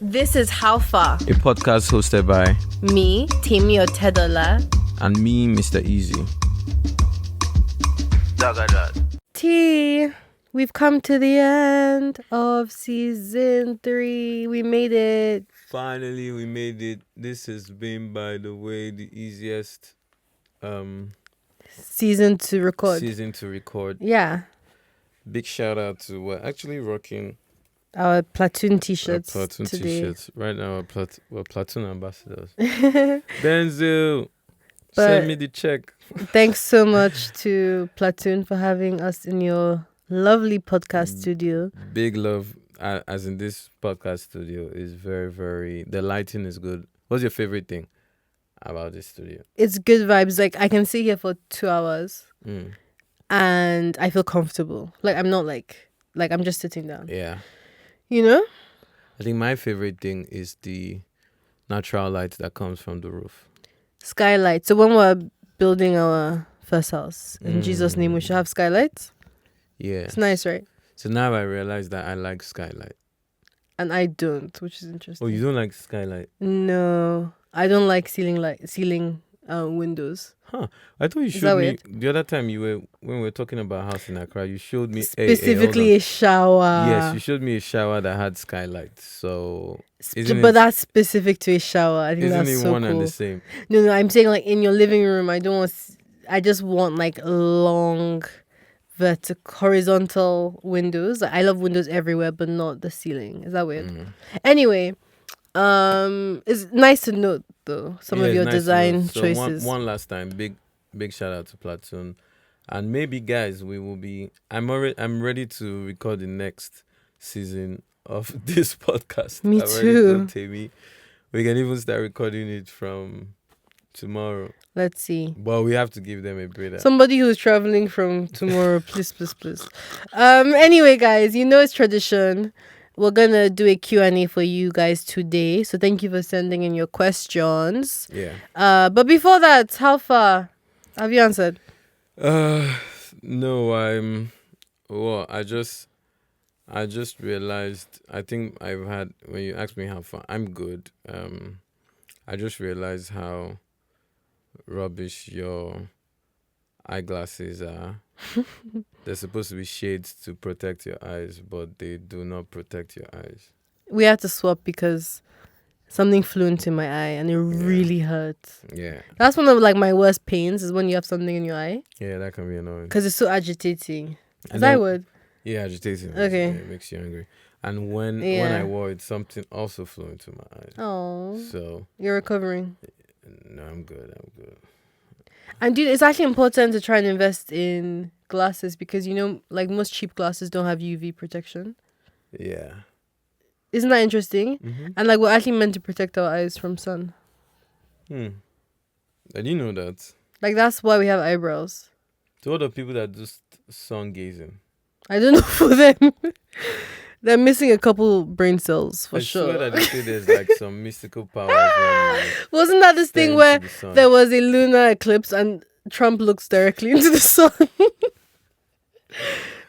This is How Far? A podcast hosted by Me, Temi Otedola. and me, Mr. Eazi. T, we've come to the end of season 3. We made it. Finally, we made it. This has been, by the way, the easiest Season to record. season to record. Yeah. Big shout out to we're actually rocking Our platoon our t-shirts platoon today. t-shirts right now. We're platoon ambassadors. Denzel, But- send me the check. Thanks so much to Platoon for having us in your lovely podcast studio. Big love, as in this podcast studio is very, very. The lighting is good. What's your favorite thing about this studio? It's good vibes. Like, I can sit here for 2 hours Mm. and I feel comfortable. Like, I'm not like I'm just sitting down. Yeah. You know? I think my favorite thing is the natural light that comes from the roof. Skylight. So when we're building our first house, in Jesus' name, we should have skylights. Yeah. It's nice, right? So now I realize that I like skylight. And I don't, which is interesting. Oh, you don't like skylight? No, I don't like ceiling windows. Huh. I thought you Is showed that me weird? the other time when we were talking about a house in Accra, you showed me Specifically a shower. Yes, you showed me a shower that had skylight. So isn't But it- that's specific to a shower. I think isn't that's it so one and cool. the same? No, I'm saying like in your living room. I don't want. I just want like long, vertical, horizontal windows. I love windows everywhere, but not the ceiling. Is that weird? Mm. Anyway, it's nice to note though some Yeah, of it's your nice to design know. So choices. One last time, big shout out to Platoon, and maybe guys, we will be. I'm ready to record the next season of this podcast. Me I've already too. told Temi. We can even start recording it from tomorrow, Let's see. but we have to give them a breather. Somebody who's traveling from tomorrow, please. Anyway, guys, you know it's tradition. We're gonna do a Q&A for you guys today. So thank you for sending in your questions. Yeah. But before that, how far have you answered? No, well, I just realized, I think I've had, when you asked me how far, I'm good. I just realized how rubbish your eyeglasses are. They're supposed to be shades to protect your eyes, but they do not protect your eyes. We had to swap because something flew into my eye and it really hurts. Yeah. That's one of like my worst pains is when you have something in your eye Yeah, that can be annoying. because it's so agitating. And Is that a then- word? Yeah, agitating. Okay. Yeah, it makes you angry. And when Yeah. I wore it, something also flew into my eyes. Oh, So, you're recovering. no, I'm good. And dude, it's actually important to try and invest in glasses because, you know, like most cheap glasses don't have UV protection. Yeah. Isn't that interesting? Mm-hmm. And like we're actually meant to protect our eyes from sun. I didn't know that. Like that's why we have eyebrows. To all the people that do sun gazing, I don't know for them. They're missing a couple brain cells for I sure. swear that they say there's like some mystical powers when you Wasn't that this stare thing into where the sun. there was a lunar eclipse and Trump looks directly into the sun?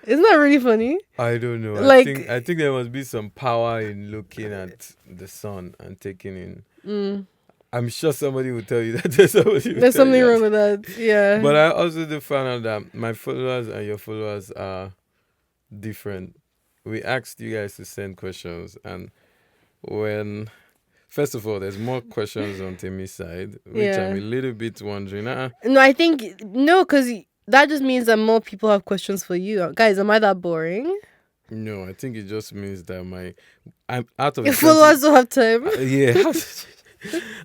Isn't that really funny? I don't know. Like- I think there must be some power in looking at the sun and taking in. I'm sure somebody will tell you that there's Something wrong with that. Yeah. But I also do find out that my followers and your followers are different. We asked you guys to send questions, and first of all, there's more questions on Temi's side, which Yeah. I'm a little bit wondering. No, I think because that just means that more people have questions for you. Guys, am I that boring? No, I think it just means that I'm out of Your the 20 followers don't have time. Yeah.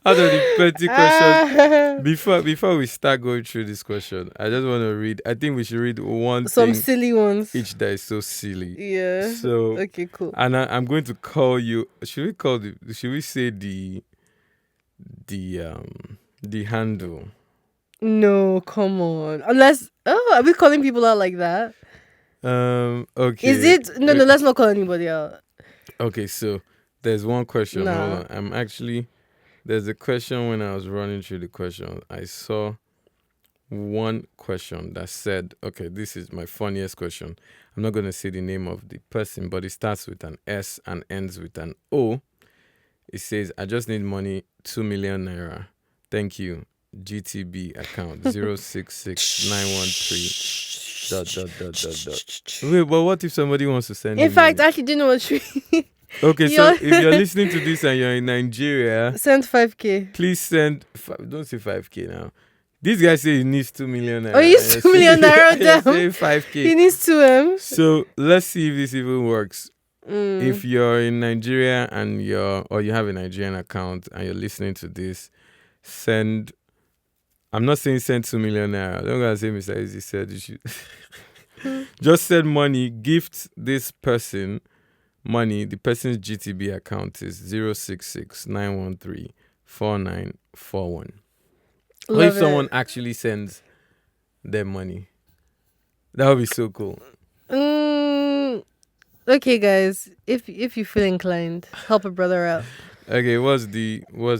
Out of the 20 questions, before we start going through this question, I just want to read. I think we should read one Some thing silly ones. each that is so silly. Yeah. So, Okay, cool. and I'm going to call you. Should we say the handle? No, come on. Unless, are we calling people out like that? Okay. Is it? No, let's not call anybody out. Okay, so there's one question. Nah. Hold on. There's a question when I was running through the questions. I saw one question that said, okay, this is my funniest question. I'm not going to say the name of the person, but it starts with an S and ends with an O. It says, I just need money, 2 million naira. Thank you. GTB account 066913 dot dot dot dot dot. Wait, but what if somebody wants to send In you fact, money? I actually do know what you Okay, so you're if you're listening to this and you're in Nigeria, send 5K. please send. Don't say 5K now. This guy say he needs 2 million naira. Oh, he needs 2 million naira. You're Damn. saying 5K. He needs 2M. So let's see if this even works. Mm. If you're in Nigeria and you have a Nigerian account and you're listening to this, send. I'm not saying send 2 million naira. I'm not gonna say Mr. Eazi said you should. Just send money. Gift this person money. The person's GTB account is 0669134941. What if someone actually sends them money? That would be so cool. Okay, guys, if you feel inclined, help a brother out. Okay, what's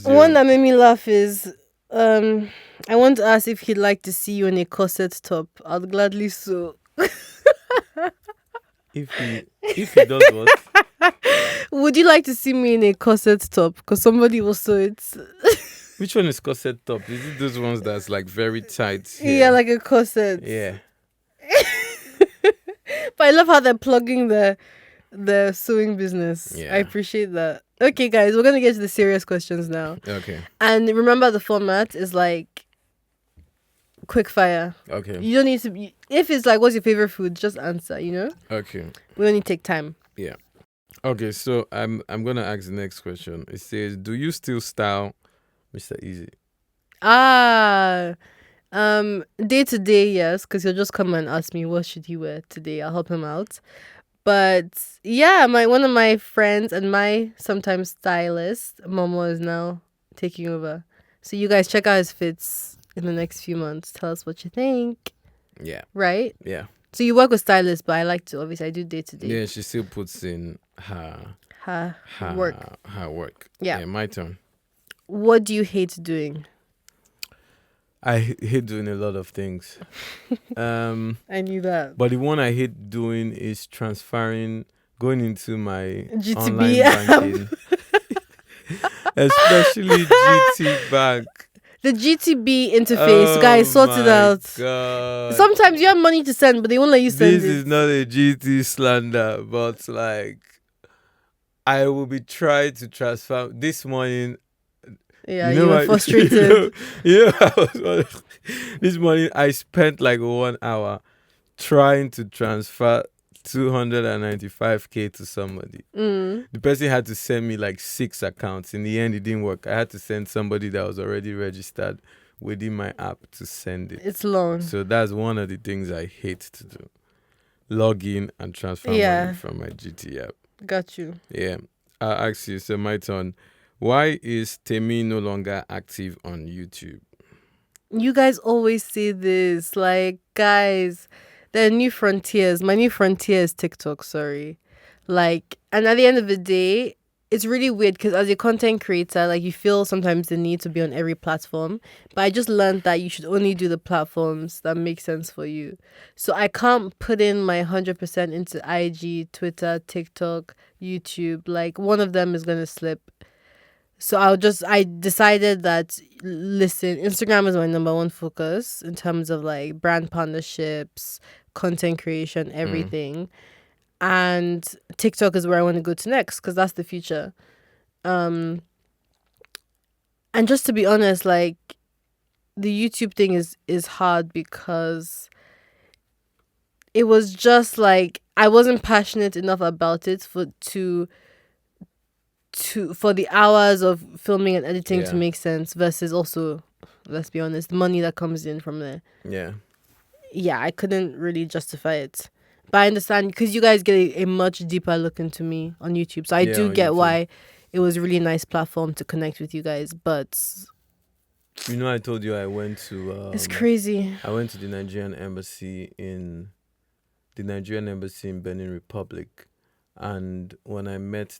one that made me laugh is I want to ask if he'd like to see you in a corset top. I'd gladly so. If he does what? Would you like to see me in a corset top? Because somebody will sew it. Which one is corset top? Is it those ones that's like very tight here? Yeah, like a corset. Yeah. But I love how they're plugging the sewing business. Yeah. I appreciate that. Okay, guys, we're gonna get to the serious questions now. Okay. And remember, the format is like quick fire. Okay. You don't need to. If it's like, what's your favorite food? Just answer. You know. Okay. We only take time. Yeah. Okay. So I'm gonna ask the next question. It says, do you still style Mr. Eazi? Day to day, yes, because he'll just come and ask me what should he wear today. I'll help him out. But yeah, one of my friends and my sometimes stylist, Momo, is now taking over. So you guys check out his fits in the next few months. Tell us what you think. Yeah. Right? Yeah. So you work with stylists, but I like to, obviously I do day to day. Yeah, she still puts in her work. Her work. Yeah. My turn. What do you hate doing? I hate doing a lot of things. I knew that. But the one I hate doing is going into my GTB online app. banking. Especially GT Bank. The GTB interface, guys, sort it out. God. Sometimes you have money to send, but they won't let you send This is not a GT slander, but like, I will be trying to transfer. This morning, yeah, you were frustrated. This morning I spent like 1 hour trying to transfer 295K to somebody. The person had to send me like 6 accounts. In the end, it didn't work. I had to send somebody that was already registered within my app to send it. It's long. So that's one of the things I hate to do. Log in and transfer money from my GT app. Got you. Yeah. I'll ask you, so my turn. Why is Temi no longer active on YouTube? You guys always say this. Like, guys, there are new frontiers. My new frontier is TikTok, sorry. Like, and at the end of the day, it's really weird because as a content creator, like, you feel sometimes the need to be on every platform. But I just learned that you should only do the platforms that make sense for you. So I can't put in my 100% into IG, Twitter, TikTok, YouTube. Like, one of them is going to slip. So I decided that, listen, Instagram is my number one focus in terms of like brand partnerships, content creation, everything. And TikTok is where I want to go to next because that's the future. And just to be honest, like, the YouTube thing is hard because it was just like I wasn't passionate enough about it for the hours of filming and editing to make sense versus also, let's be honest, the money that comes in from there. Yeah, I couldn't really justify it. But I understand because you guys get a much deeper look into me on YouTube. So I do get YouTube. Why it was a really nice platform to connect with you guys. But you know, I told you I went to it's crazy. I went to the Nigerian embassy in Benin Republic, and when I met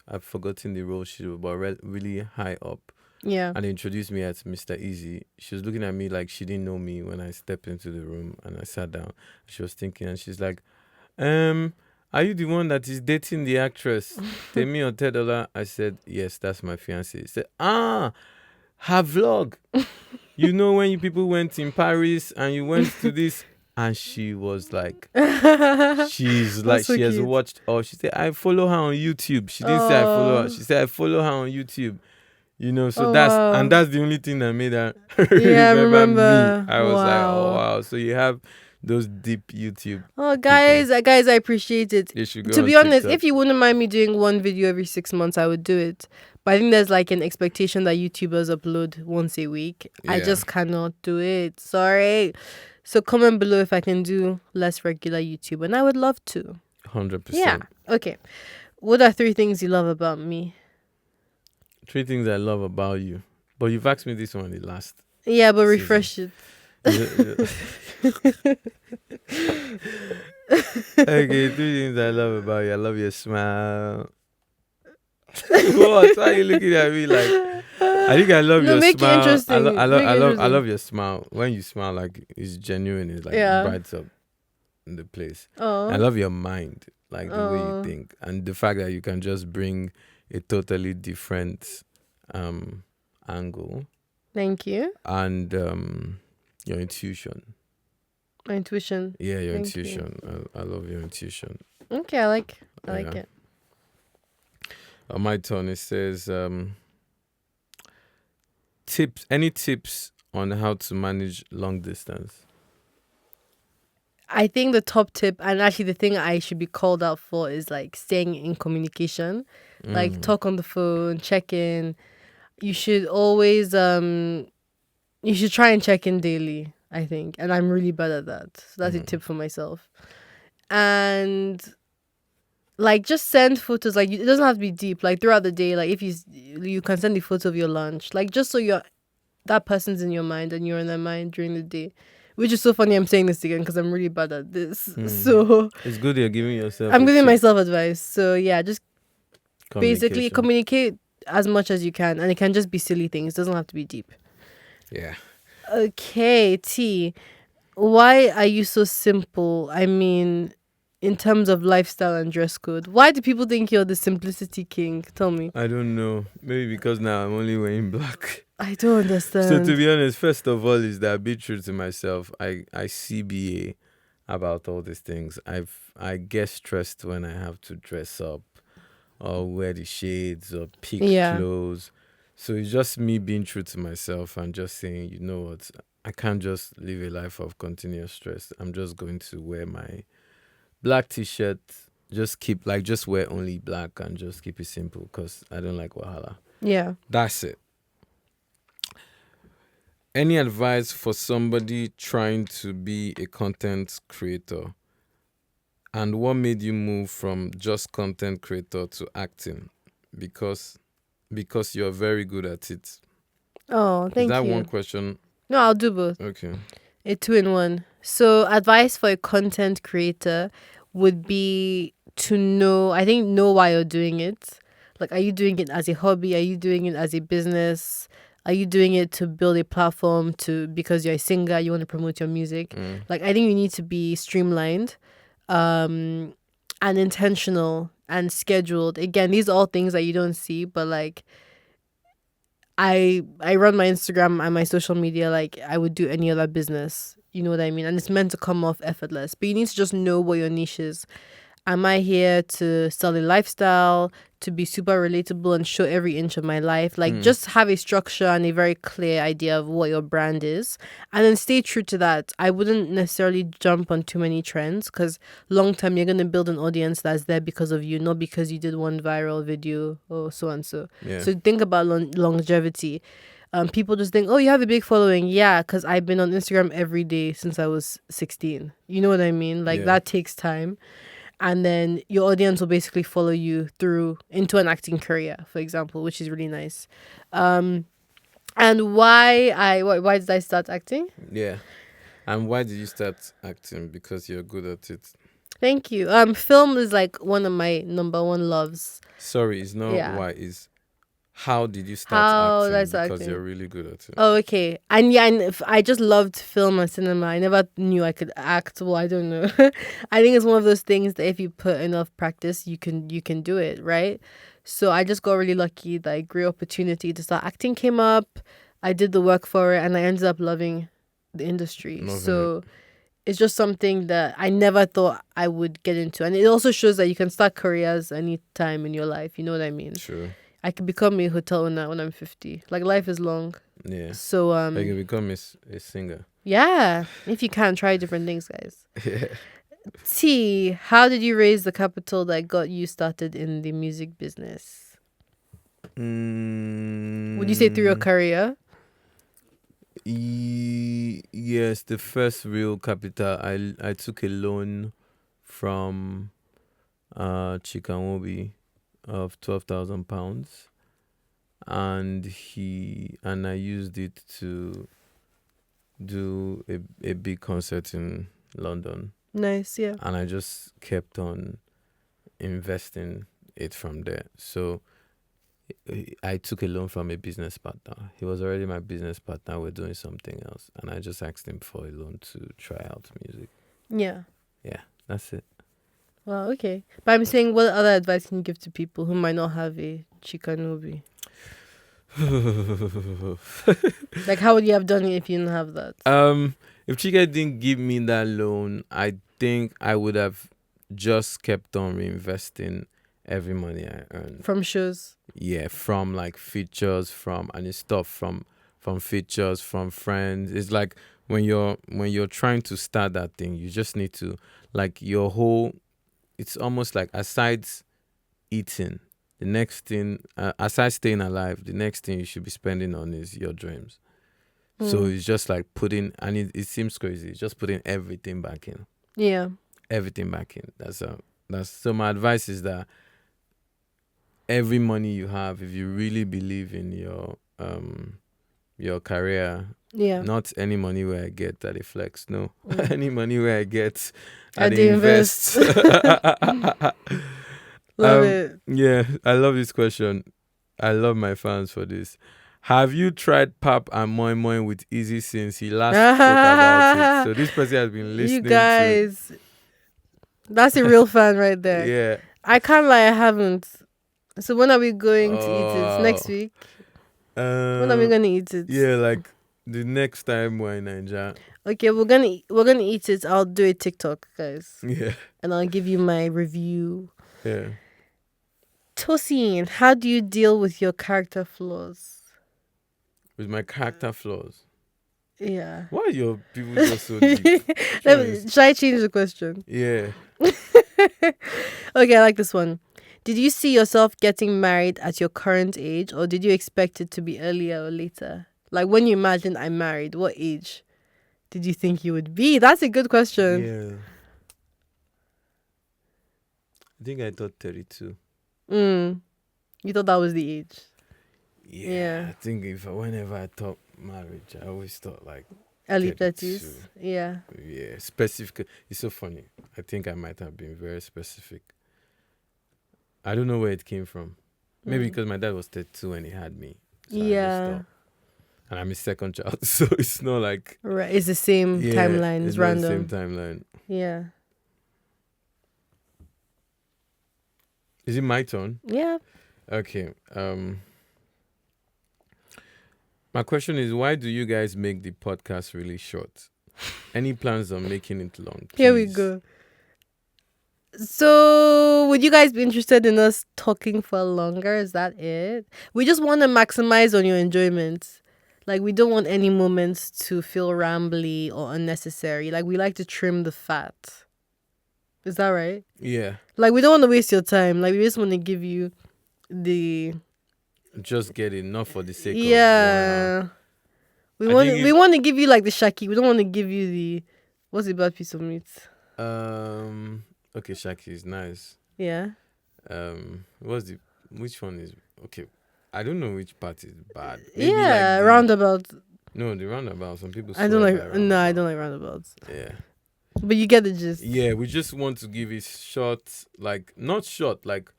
I've forgotten the role she was, but really high up. Yeah. And they introduced me as Mr. Eazi. She was looking at me like she didn't know me when I stepped into the room and I sat down. She was thinking and she's like, are you the one that is dating the actress Temi Otedola? I said, yes, that's my fiancée. He said, her vlog. You know when you people went in Paris and you went to this, and she was like, she's like, That's so she has cute. watched. Oh, she said I follow her on YouTube. She didn't say I follow her. Oh, She said I follow her on YouTube. You know, so oh that's wow. the only thing that made her Yeah, I remember me. remember. I was like, oh Wow. wow. So you have those deep YouTube Oh, people. guys, I appreciate it. They should go To on be honest, TikTok. if you wouldn't mind me doing one video every 6 months, I would do it. But I think there's like an expectation that YouTubers upload once a week. I Yeah, just cannot do it. Sorry. So comment below if I can do less regular YouTube, and I would love to. Yeah. 100%. Okay. What are 3 things you love about me? 3 things I love about you. But you've asked me this one the last Yeah, but season. refresh it. Okay, 3 things I love about you. I love your smile. What? Why are you looking at me like? I think I love No, your make it smile. interesting. Make it I interesting. love your smile. When you smile, like it's genuine. It's like Yeah. brights up the place. I Oh. love your mind, like the way you Oh. think, and the fact that you can just bring a totally different angle, Thank you. and your intuition. My intuition. Yeah, your Thank you. intuition. I love your intuition. Okay, I like Yeah. it. On my turn, it says tips. Any tips on how to manage long distance? I think the top tip, and actually the thing I should be called out for, is like staying in communication. Like talk on the phone, check in. You should always you should try and check in daily, I think. And I'm really bad at that. So that's a tip for myself. And like just send photos. Like it doesn't have to be deep. Like throughout the day, like if you can send the photo of your lunch. Like just so that person's in your mind and you're in their mind during the day. Which is so funny I'm saying this again because I'm really bad at this. So It's good you're giving yourself. I'm a giving tip. myself advice. So yeah, just basically Communication. communicate as much as you can. And it can just be silly things. It doesn't have to be deep. Yeah. Okay, T. Why are you so simple? I mean, in terms of lifestyle and dress code. Why do people think you're the simplicity king? Tell me. I don't know. Maybe because now I'm only wearing black. I don't understand. So to be honest, first of all, is that be true to myself. I CBA about all these things. I get stressed when I have to dress up or wear the shades or pick clothes. So it's just me being true to myself and just saying, you know what, I can't just live a life of continuous stress. I'm just going to wear my black t-shirt, just wear only black and just keep it simple because I don't like wahala. Yeah. That's it. Any advice for somebody trying to be a content creator? And what made you move from just content creator to acting? Because you're very good at it. Oh, thank you. Is that one question? No, I'll do both. Okay. A 2-in-1. So advice for a content creator would be to know why you're doing it. Like, are you doing it as a hobby? Are you doing it as a business? Are you doing it to build a platform because you're a singer, you want to promote your music? Like, I think you need to be streamlined, and intentional and scheduled. Again, these are all things that you don't see, but like I run my Instagram and my social media like I would do any other business. You know what I mean? And it's meant to come off effortless. But you need to just know what your niche is. Am I here to sell a lifestyle, to be super relatable and show every inch of my life? Like just have a structure and a very clear idea of what your brand is. And then stay true to that. I wouldn't necessarily jump on too many trends because long term you're going to build an audience that's there because of you, not because you did one viral video or so and so. Yeah. So think about longevity. People just think, oh, you have a big following. Yeah, because I've been on Instagram every day since I was 16. You know what I mean? Like that takes time. And then your audience will basically follow you through into an acting career, for example, which is really nice. And why did I start acting? Yeah. And why did you start acting? Because you're good at it. Thank you. Film is like one of my number one loves. Sorry, it's not why, it's how did you start How acting? that's Because acting. you're really good at it. Oh, okay. And yeah, and if I just loved film and cinema. I never knew I could act. Well, I don't know. I think it's one of those things that if you put enough practice, you can do it, right? So I just got really lucky that a great opportunity to start acting came up. I did the work for it, and I ended up loving the industry. Loving it. So it's just something that I never thought I would get into, and it also shows that you can start careers any time in your life. You know what I mean? True. I could become a hotel owner when I'm 50. Like life is long. Yeah. So I can become a singer. yeah, if you can try different things, guys. Yeah. T, how did you raise the capital that got you started in the music business? Would you say through your career? Yes, the first real capital. I took a loan from Chikanwobi of £12,000, and I used it to do a big concert in London, Nice, yeah. and I just kept on investing it from there. So I took a loan from a business partner. He was already my business partner. We're doing something else, and I just asked him for a loan to try out music. Yeah. Yeah, that's it. Well, okay. But I'm saying, what other advice can you give to people who might not have a Chikanobi? Like, how would you have done it if you didn't have that? If Chika didn't give me that loan, I think I would have just kept on reinvesting every money I earned. From shows. Yeah, from like features, from and it's stuff from features, from friends. It's like when you're trying to start that thing, you just need to like your whole. It's almost like aside eating, the next thing aside staying alive, the next thing you should be spending on is your dreams. So it's just like putting, and it seems crazy. It's just putting everything back in. Yeah. Everything back in. That's so. My advice is that every money you have, if you really believe in your career, Yeah. not any money where I get that it flex. No, any money where I get I that do invest. Love it. Yeah, I love this question. I love my fans for this. Have you tried pap and moi moi with Eazi since he last spoke about it? So this person has been listening. You guys, that's a real fan right to. there. Yeah. I can't lie, I haven't. So when are we going to eat it? Next week? When are we gonna eat it? Yeah, like the next time we're in Nigeria. Okay, we're gonna eat it. I'll do a TikTok, guys. Yeah. And I'll give you my review. Yeah. Tosin, how do you deal with your character flaws? With my character flaws. Yeah. Why are your people just so deep? Should I change the question? Yeah. Okay, I like this one. Did you see yourself getting married at your current age, or did you expect it to be earlier or later? Like when you imagined I'm married, what age did you think you would be? That's a good question. Yeah. I think I thought 32. You thought that was the age? Yeah. I think whenever I thought marriage, I always thought like Early 32. 30s. Yeah. Yeah, specific. It's so funny. I think I might have been very specific. I don't know where it came from. Maybe because my dad was 32 when he had me. So I just thought. And I'm his second child, so it's not like... Right, it's the same timeline. It's random. The same timeline. Yeah. Is it my turn? Yeah. Okay. My question is, why do you guys make the podcast really short? Any plans on making it long? Please? Here we go. So, would you guys be interested in us talking for longer? Is that it? We just want to maximize on your enjoyment. Like, we don't want any moments to feel rambly or unnecessary. Like, we like to trim the fat. Is that right? Yeah. Like, we don't want to waste your time. Like, we just want to give you the... Just get enough for the sake of... Yeah. We want to give you, like, the shaki. We don't want to give you the... What's the bad piece of meat? Okay, shaki is nice. Yeah. Which one is... Okay. I don't know which part is bad. Maybe like roundabout. No, the roundabout. Some people. I don't like. No, I don't like roundabouts. Yeah. But you get the gist. Yeah, we just want to give it short, like not short, like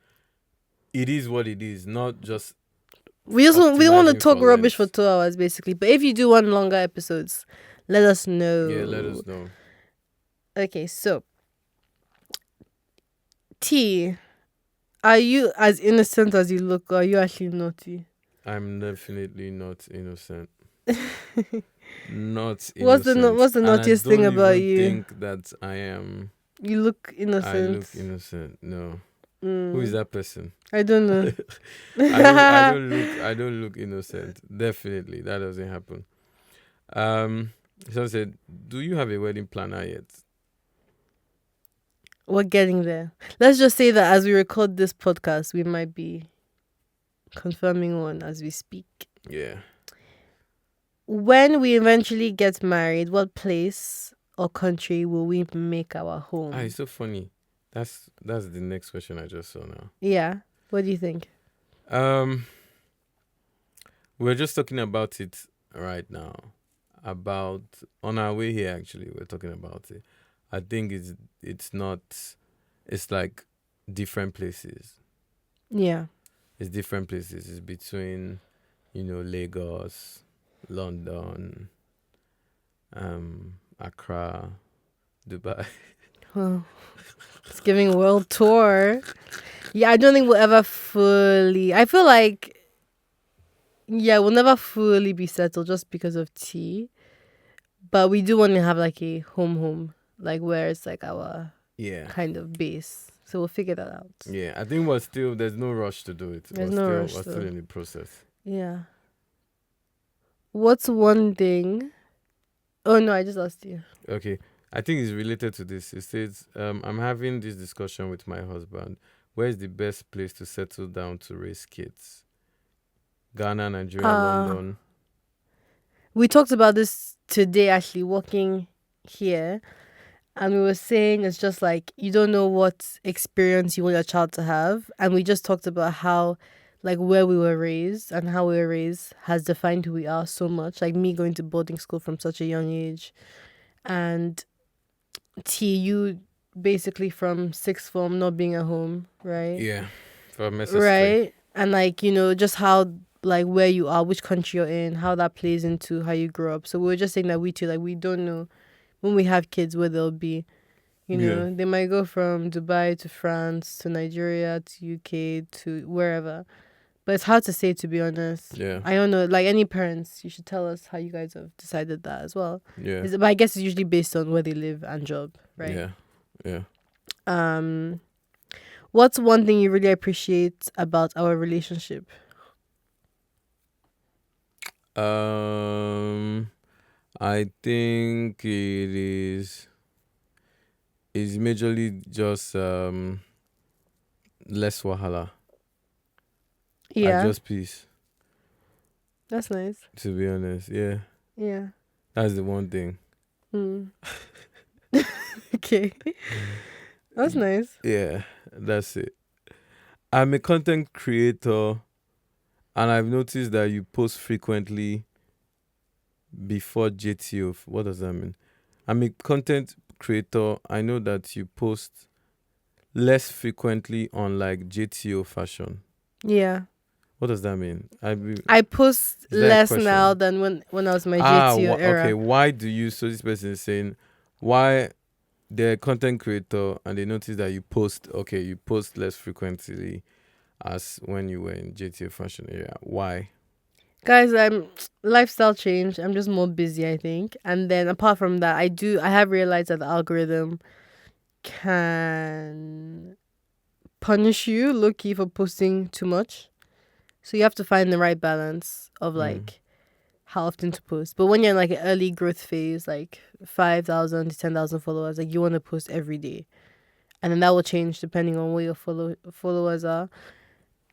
it is what it is, not just we don't want to optimizing talk for rubbish for length. 2 hours basically. But if you do want longer episodes, let us Yeah, let know. us know. Okay, so T, are you as innocent as you look, or are you actually naughty? I'm definitely not innocent. Not What's innocent. the And I naughtiest thing don't about even you? think that I am. You look I innocent. look innocent. No. Who is Mm, that person? I don't know. I don't look innocent. Definitely. That doesn't happen. Um so I said, do you have a wedding planner yet? We're getting there. Let's just say that as we record this podcast, we might be confirming one as we speak. Yeah. When we eventually get married, what place or country will we make our Ah, it's home? so funny. That's the next question I just saw now. Yeah. What do you think? Um we're just talking about it right now. About on our way here actually, we're talking about it. I think it's not it's like different places. Yeah. It's different places. It's between, Lagos, London, Accra, Dubai. Oh, it's giving world tour. Yeah, I don't think we'll ever fully. I feel like, yeah, we'll never fully be settled just because of tea. But we do want to have like a home, like where it's like our Yeah. kind of base. So we'll figure that out. Yeah. I think there's no rush to do it. There's no rush We're still though. in the process. Yeah. What's one thing? Oh no, I just asked you. Okay. I think it's related to this. It says, I'm having this discussion with my husband. Where is the best place to settle down to raise kids? Ghana, Nigeria, Uh London. we talked about this today actually walking here, and we were saying it's just like you don't know what experience you want your child to have, and we just talked about how like where we were raised and how we were raised has defined who we are so much. Like me going to boarding school from such a young age, and TU basically from sixth form not being at home, right? Yeah. From SS3. Right. And like, just how like where you are, which country you're in, how that plays into how you grow up. So we were just saying that we too, like we don't know when we have kids where they'll be. Yeah. They might go from Dubai to France to Nigeria to UK to wherever. But it's hard to say, to be honest. Yeah. I don't know. Like any parents, you should tell us how you guys have decided that as well. Yeah. But I guess it's usually based on where they live and job, right? Yeah. Yeah. Um, what's one thing you really appreciate about our relationship? I think is majorly just less wahala. I Yeah, just peace. that's nice. To be honest, yeah, Yeah. that's the one thing. Hmm. Okay, that's nice. Yeah, that's it. I'm a content creator, and I've noticed that you post frequently before JTO. What does that mean? I'm a content creator. I know that you post less frequently on like JTO fashion. Yeah. What does that mean? I post Is that a less now question? than when I was my JTO Okay. era. Why do you? So this person is saying, why they're a content creator and they notice that you post. Okay, you post less frequently as when you were in JTO fashion area. Why? Guys, I'm lifestyle change. I'm just more busy, I think. And then apart from that, I have realized that the algorithm can punish you low key for posting too much. So you have to find the right balance of Mm. like how often to post. But when you're in like an early growth phase, like 5,000 to 10,000 followers, like you want to post every day. And then that will change depending on where your followers are.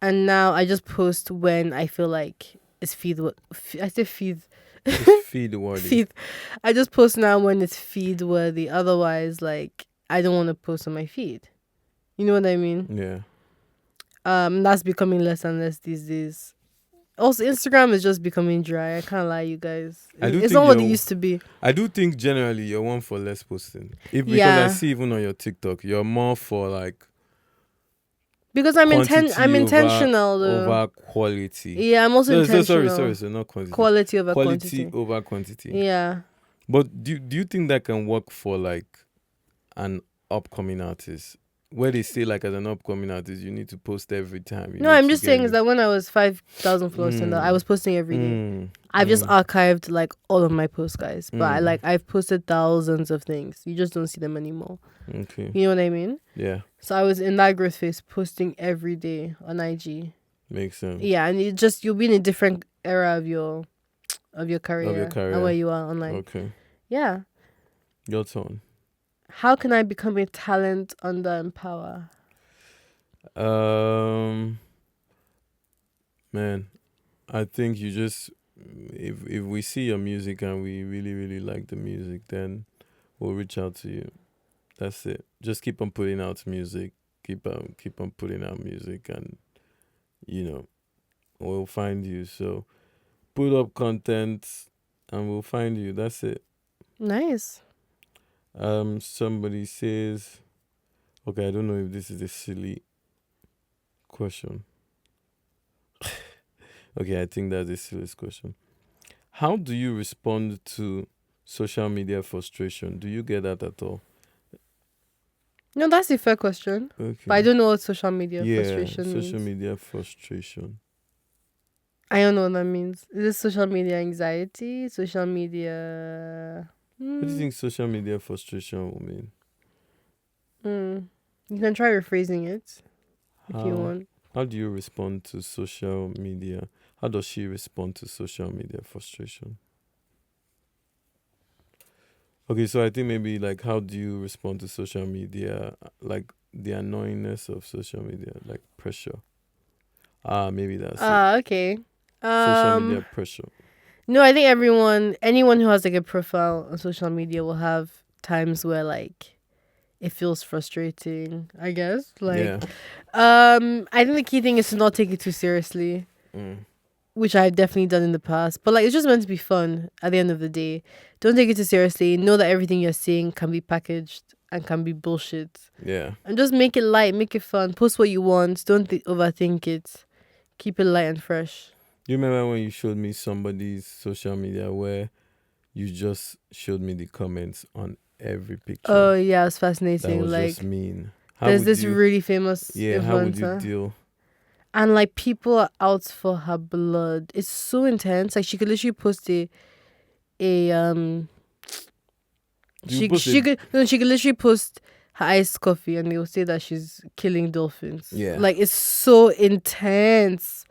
And now I just post when I feel like it's I say feed. It's feed worthy. Feed. I just post now when it's feed worthy. Otherwise, like I don't want to post on my feed. You know what I mean? Yeah. That's becoming less and less these days. Also, Instagram is just becoming dry. I can't lie, you guys. I do It's think not what it used to be. I do think generally you're one for less posting. Because I Yeah, see even on your TikTok, you're more for like Because I'm quantity intentional though. over quality. Yeah, I'm also No, sorry, intentional. so not quantity. Quality over Quality quantity. over quantity. Yeah. But do you think that can work for like an upcoming artist? Where they say like as an upcoming artist, you need to post every time. You No, need I'm to just get saying is that when I was 5,000 followers and that I mm, was posting every day. mm, I've just mm, archived like all of my posts, guys. But mm. I've posted thousands of things. You just don't see them anymore. Okay. You know what I mean? Yeah. So I was in that growth phase, posting every day on IG. Makes sense. Yeah, and you'll be in a different era of your Of your career and where career. you are online. Okay. Yeah. Your turn. How can I become a talent under empower? Um Man, I think you just if we see your music and we really really like the music, then we'll reach out to you. That's it. Just keep on putting out music. Keep on putting out music, and you know we'll find you. So put up content, and we'll find you. That's it. Nice. Somebody says, okay, I don't know if this is a silly question. Okay, I think that's a silly question. How do you respond to social media frustration? Do you get that at all? No, that's a fair question. But I Okay. don't know what social media Yeah, frustration social means. media frustration. I don't know what that means. Is this social media anxiety? Social media. What do you Hmm. think social media frustration will mean? Hmm. You can try rephrasing it if you How want. how do you respond to social media? How does she respond to social media frustration? Okay, so I think maybe like how do you respond to social media, like the annoyingness of social media, like pressure. Maybe that's it. Ah, okay. Social media Um. pressure. No, I think anyone who has like a profile on social media will have times where like it feels frustrating. I guess Yeah. I think the key thing is to not take it too seriously, Mm. which I've definitely done in the past. But like it's just meant to be fun at the end of the day. Don't take it too seriously. Know that everything you're seeing can be packaged and can be bullshit. Yeah. And just make it light, make it fun. Post what you want. Don't overthink it. Keep it light and fresh. You remember when you showed me somebody's social media where you just showed me the comments on every picture? Oh yeah, it's That fascinating. was just Like mean. How there's would this you really famous yeah, how would you influencer, deal? and like people are out for her blood. It's so intense. Like she could literally post a You posted she could literally post her iced coffee and they'll say that she's killing dolphins. yeah. Like it's so intense,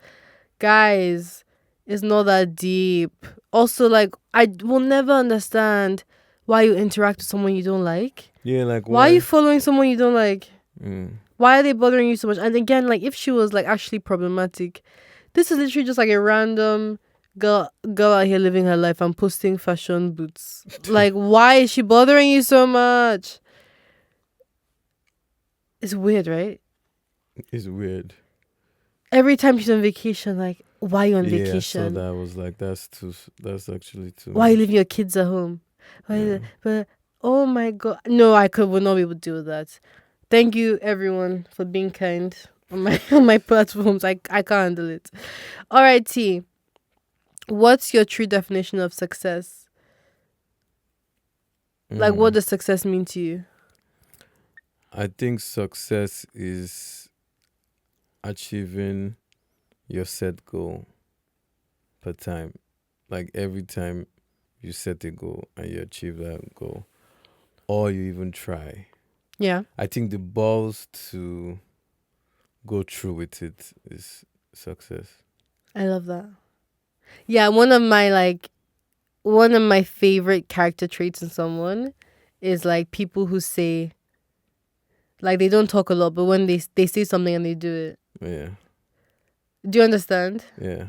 guys. It's not that deep. Also, like I will never understand why you interact with someone you don't like. Yeah, like Why are you why? following someone you don't like? Mm. Why are they bothering you so much? And again, like if she was like actually problematic, this is literally just like a random girl out here living her life and posting fashion boots. Like why is she bothering you so much? It's weird, right? It's weird. Every time she's on vacation, like why are you on Yeah, I saw vacation? that. I was like, that's actually too Why are you much. leaving your kids at home? Yeah. But oh my god, no, would not be able to do that. Thank you everyone for being kind on my on my platforms. I can't handle it. All right, T. What's your true definition of success? Like, what Mm. does success mean to you? I think success is achieving your set goal per time. Like every time you set a goal and you achieve that goal, or you even try. Yeah, I think the balls to go through with it is success. I love that. Yeah, one of my favorite character traits in someone is like people who say like they don't talk a lot, but when they say something and they do it. Yeah, Do you understand? yeah,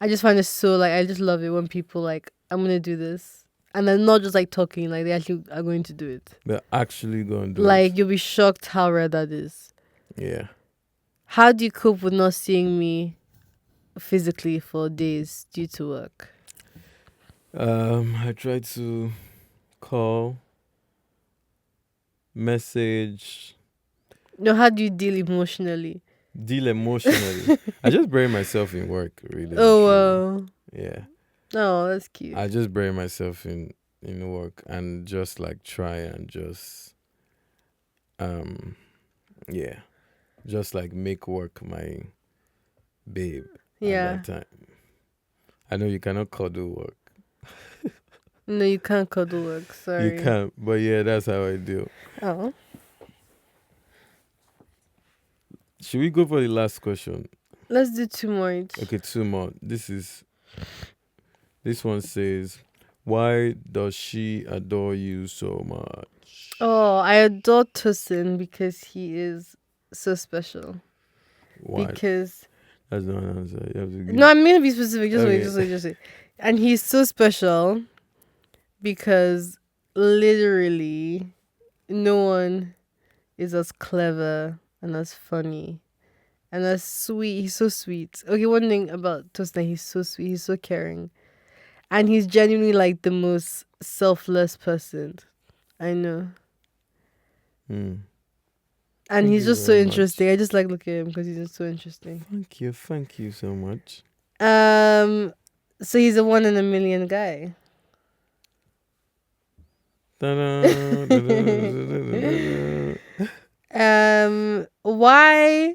I just find it so like I just love it when people like I'm gonna do this and they're not just like talking, like they actually are going to do it. they're actually going to do it. Like you'll be shocked how rare that is. Yeah. How do you cope with not seeing me physically for days due to work? I try to call, message, No, how do you deal emotionally? Deal emotionally. I just bury myself in work, really and Oh, truly. Yeah. oh, that's cute. I just bury myself in work and just like try and just um yeah, just like make work my babe at Yeah. that time. I know you cannot cuddle work. No, you can't cuddle work. You Sorry. can't, but yeah, that's how I do. Oh. Should we go for the last question? Let's do two more each. Okay, two more. This one says, why does she adore you so much? Oh, I adore Tosin because he is so special. Why? Because That's not an answer. You have to no, give. I'm gonna be specific. Just wait, Okay. just wait, just wait. And he's so special because literally no one is as clever and as funny and as sweet. He's so sweet. Okay, one thing about Tosin, he's so sweet. He's so caring, and he's genuinely like the most selfless person I know. Hmm. And Thank he's you just so very much. interesting. I just like looking at him because he's just so interesting. Thank you so much. Um, so he's a one in a million guy. Ta-da, da-da-da-da-da-da-da. Why?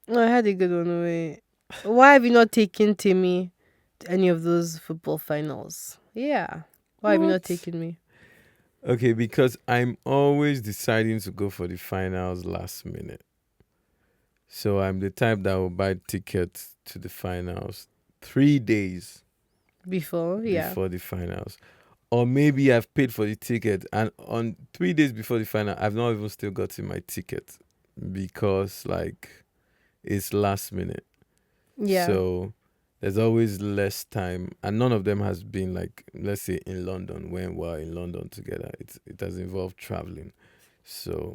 No, I had a good one. Wait, why have you not taken Timmy to any of those football finals? Yeah, why have you not What? taken me? Okay, because I'm always deciding to go for the finals last minute. So I'm the type that will buy tickets to the finals 3 days Before, yeah, before the finals. Or maybe I've paid for the ticket and on 3 days before the final, I've not even still gotten my ticket because like it's last minute. yeah, So there's always less time, and none of them has been like, let's say, in London when we're in London together. It has involved traveling, so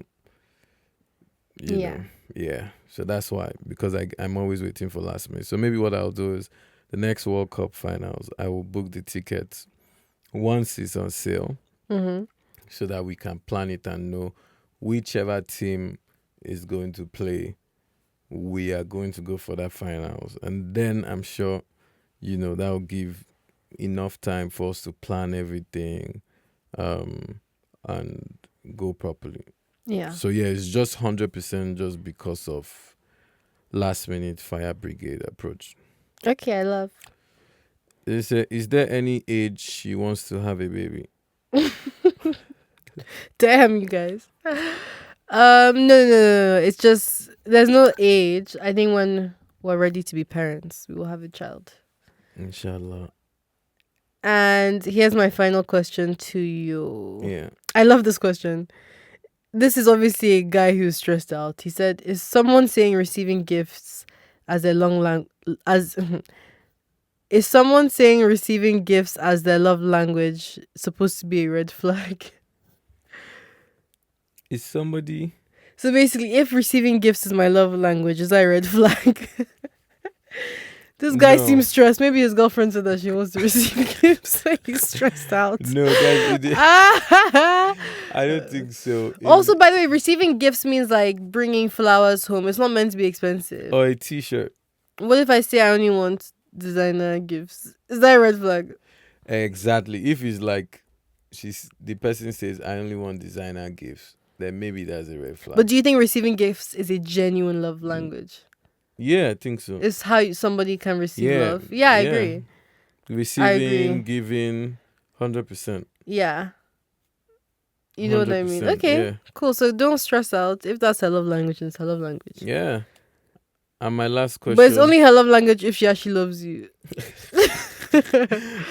you yeah, know, yeah. So that's why, because I'm always waiting for last minute. So maybe what I'll do is the next World Cup finals, I will book the tickets once it's on sale, mm-hmm. so that we can plan it and know whichever team is going to play, we are going to go for that finals, and then I'm sure that will give enough time for us to plan everything um, and go properly. Yeah. So, yeah, it's just 100% just because of last minute fire brigade approach. Okay, I love. Is there any age she wants to have a baby? Damn, you guys. No, no, no, no. It's just there's no age. I think when we're ready to be parents, we will have a child. Inshallah. And here's my final question to you. Yeah. I love this question. This is obviously a guy who's stressed out. He said, "Is someone saying receiving gifts as a long lang as is someone saying receiving gifts as their love language supposed to be a red flag?" Is somebody. So basically, if receiving gifts is my love language, is that a red flag? This guy No. seems stressed. Maybe his girlfriend said that she wants to receive gifts. So he's stressed out. No, guys. Ah! I don't think so. Also, by the way, receiving gifts means like bringing flowers home. It's not meant to be expensive. Or a t shirt. What if I say I only want designer gifts? Is that a red flag? Exactly. If it's like the person says I only want designer gifts, then maybe that's a red But flag. do you think receiving gifts is a genuine love Mm, language? Yeah, I think so. It's how somebody can receive Yeah, love. Yeah, I yeah. agree. I Receiving, agree. giving, 100%. Yeah. You know what I mean? 100%. Okay, Yeah. cool. So don't stress out. If that's her love language, it's her love language. Yeah. And my last But it's question. only her love language if she actually loves you.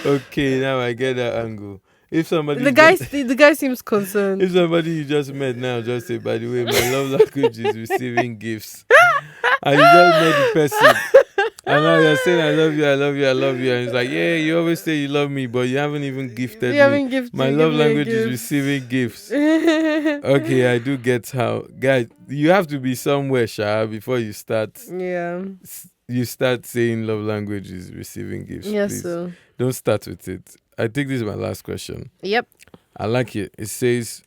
Okay, now I get that angle. If somebody The you guy, just the guy seems concerned. if somebody you just met now just say, by the way, my love language is receiving gifts. And you just met the person. And now you're saying I love you, I love you, I love you. And it's like, yeah, you always say you love me, but you haven't even We gifted me. haven't My give love me a language is gift. receiving gifts. Okay, I do get how. Guys, you have to be somewhere, Sha, before Yeah. you start saying love language is receiving gifts. Yeah. Please So. don't start with it. I think this is my last question. Yep. I like it. It says,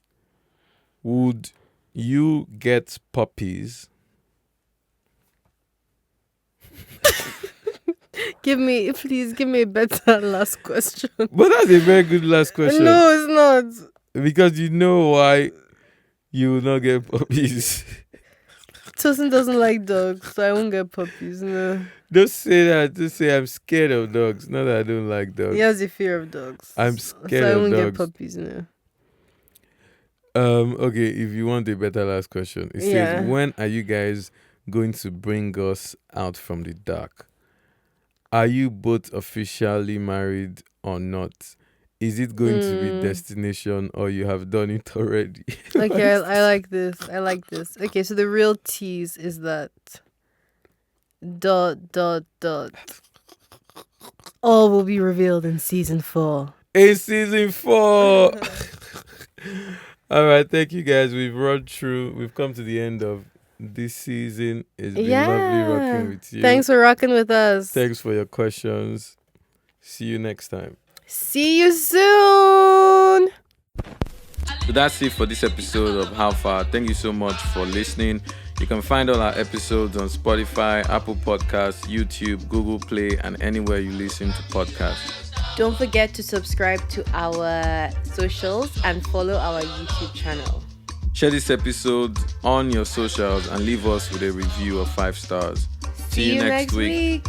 Would you get puppies? Please give me a better last question. But that's a very good last question. No, it's not. Because you know why you will not get puppies. Tosin doesn't like dogs, so I won't get puppies. No. Don't say that. Just say I'm scared of dogs. Not that I don't like dogs. He has a fear of dogs. I'm So scared I of won't get dogs. puppies. No. Okay, if you want a better last question, it Yeah. says, when are you guys going to bring us out from the dark? Are you both officially married or not? Is it going to be destination or you have done it already? Okay, I like this. I like this. Okay, so the real tease is that ... All will be revealed in season 4. In season 4. All right, thank you guys. We've run through. We've come to the end of this season. It's been lovely rocking with you. Thanks for rocking with us. Thanks for your questions. See you next time. See you soon. So that's it for this episode of How Far. Thank you so much for listening. You can find all our episodes on Spotify, Apple Podcasts, YouTube, Google Play, and anywhere you listen to podcasts. Don't forget to subscribe to our socials and follow our YouTube channel. Share this episode on your socials and leave us with a review of 5 stars. See you next week.